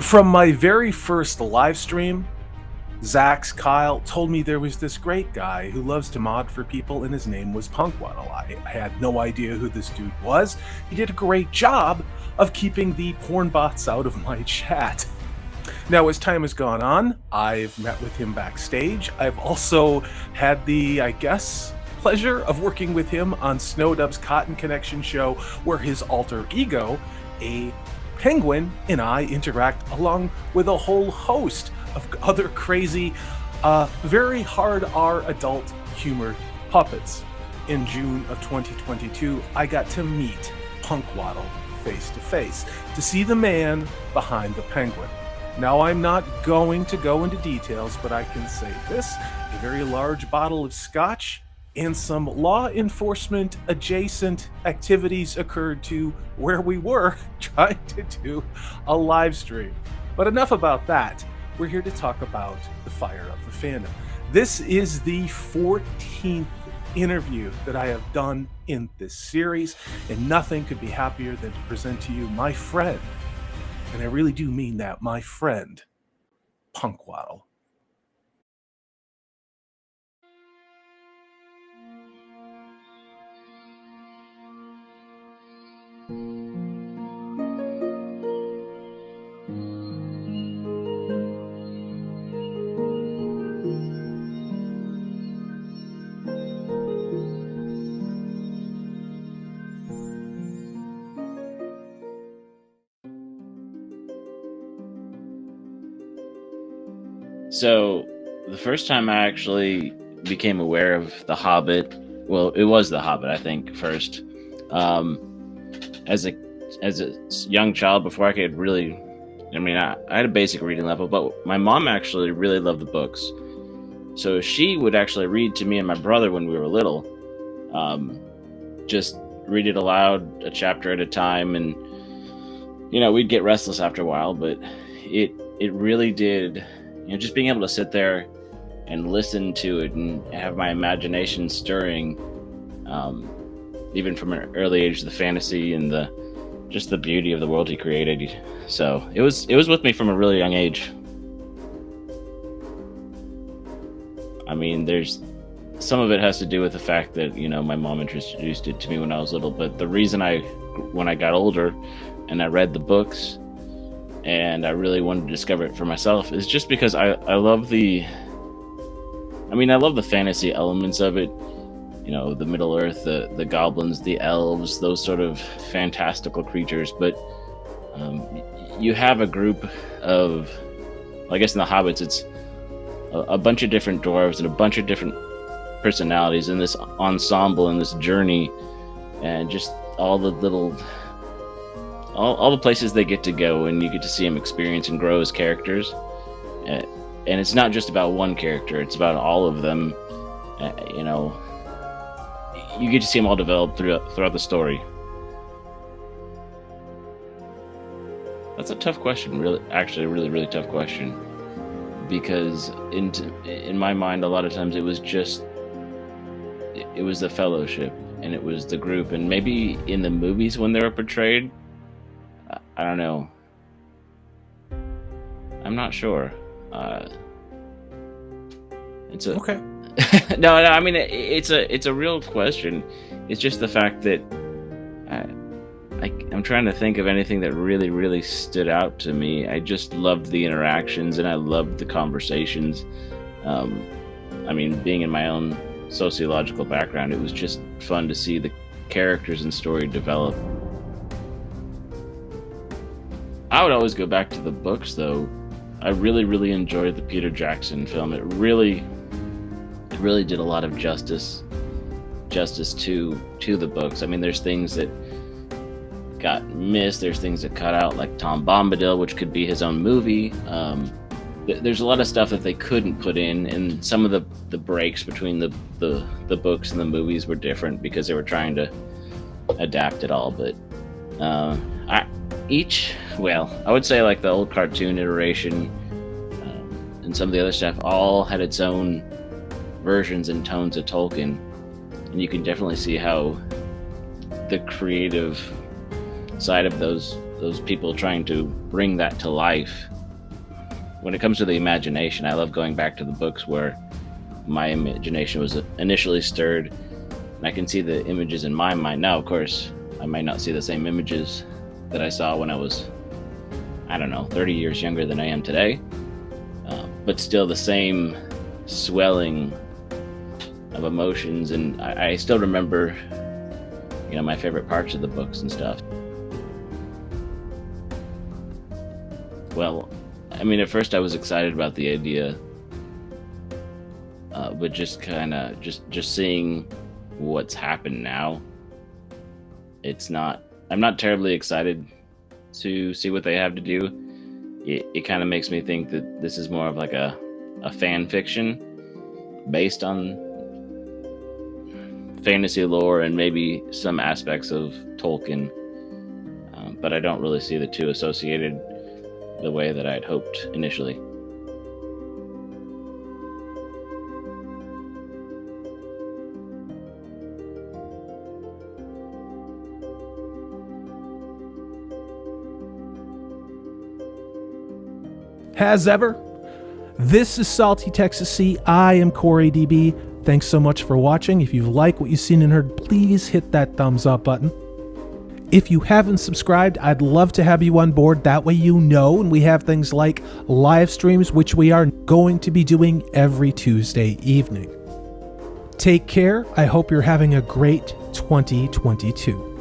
From my very first live stream, Kyle told me there was this great guy who loves to mod for people, and his name was Punkwaddle. I had no idea who this dude was. He did a great job of keeping the porn bots out of my chat. Now, as time has gone on, I've met with him backstage. I've also had the, I guess, pleasure of working with him on Snowdub's Cotton Connection show, where his alter ego, a penguin, and I interact along with a whole host of other crazy, very hard R adult humor puppets. In June of 2022, I got to meet Punkwaddle face to face, to see the man behind the penguin. Now, I'm not going to go into details, but I can say this: a very large bottle of scotch and some law enforcement adjacent activities occurred to where we were trying to do a live stream. But enough about that. We're here to talk about the fire of the fandom. This is the 14th interview that I have done in this series, and nothing could be happier than to present to you my friend, and I really do mean that, my friend, Punkwaddle. So, the first time I actually became aware of The Hobbit, well, it was The Hobbit, I think, first. As a young child, before I could really, I had a basic reading level, but my mom actually really loved the books. So she would actually read to me and my brother when we were little. Just read it aloud, a chapter at a time, and we'd get restless after a while, but it really did. Just being able to sit there and listen to it and have my imagination stirring, even from an early age, the fantasy and just the beauty of the world he created. So it was with me from a really young age. I mean, there's some of it has to do with the fact that my mom introduced it to me when I was little, but the reason when I got older and I read the books and I really wanted to discover it for myself is just because I love the fantasy elements of it. The Middle Earth, the goblins, the elves, those sort of fantastical creatures. But you have a group of, I guess in the Hobbits, it's a bunch of different dwarves and a bunch of different personalities in this ensemble, in this journey, and just all the little... all the places they get to go, and you get to see them experience and grow as characters. And it's not just about one character, it's about all of them. You get to see them all develop throughout the story. That's a tough question, really. Actually, a really, really tough question. Because in my mind, a lot of times it was the fellowship, and it was the group. And maybe in the movies when they were portrayed, I don't know. I'm not sure. It's a Okay. no. I mean, it's a real question. It's just the fact that I'm trying to think of anything that really, really stood out to me. I just loved the interactions and I loved the conversations. Being in my own sociological background, it was just fun to see the characters and story develop. I would always go back to the books, though. I really, really enjoyed the Peter Jackson film. It really did a lot of justice to the books. I mean, there's things that got missed. There's things that cut out, like Tom Bombadil, which could be his own movie. There's a lot of stuff that they couldn't put in, and some of the breaks between the books and the movies were different because they were trying to adapt it all. But I would say like the old cartoon iteration and some of the other stuff all had its own versions and tones of Tolkien, and you can definitely see how the creative side of those those people trying to bring that to life. When it comes to the imagination, I love going back to the books where my imagination was initially stirred, and I can see the images in my mind. Now, of course, I might not see the same images that I saw when I was, 30 years younger than I am today, but still the same swelling of emotions, and I still remember, my favorite parts of the books and stuff. Well, at first I was excited about the idea, but just seeing what's happened now, I'm not terribly excited to see what they have to do. It kind of makes me think that this is more of like a fan fiction based on fantasy lore and maybe some aspects of Tolkien, but I don't really see the two associated the way that I'd hoped initially. As ever, this is Salty Texas Sea. I am Corey DB. Thanks so much for watching. If you like what you've seen and heard, please hit that thumbs up button. If you haven't subscribed, I'd love to have you on board. That way and we have things like live streams, which we are going to be doing every Tuesday evening. Take care. I hope you're having a great 2022.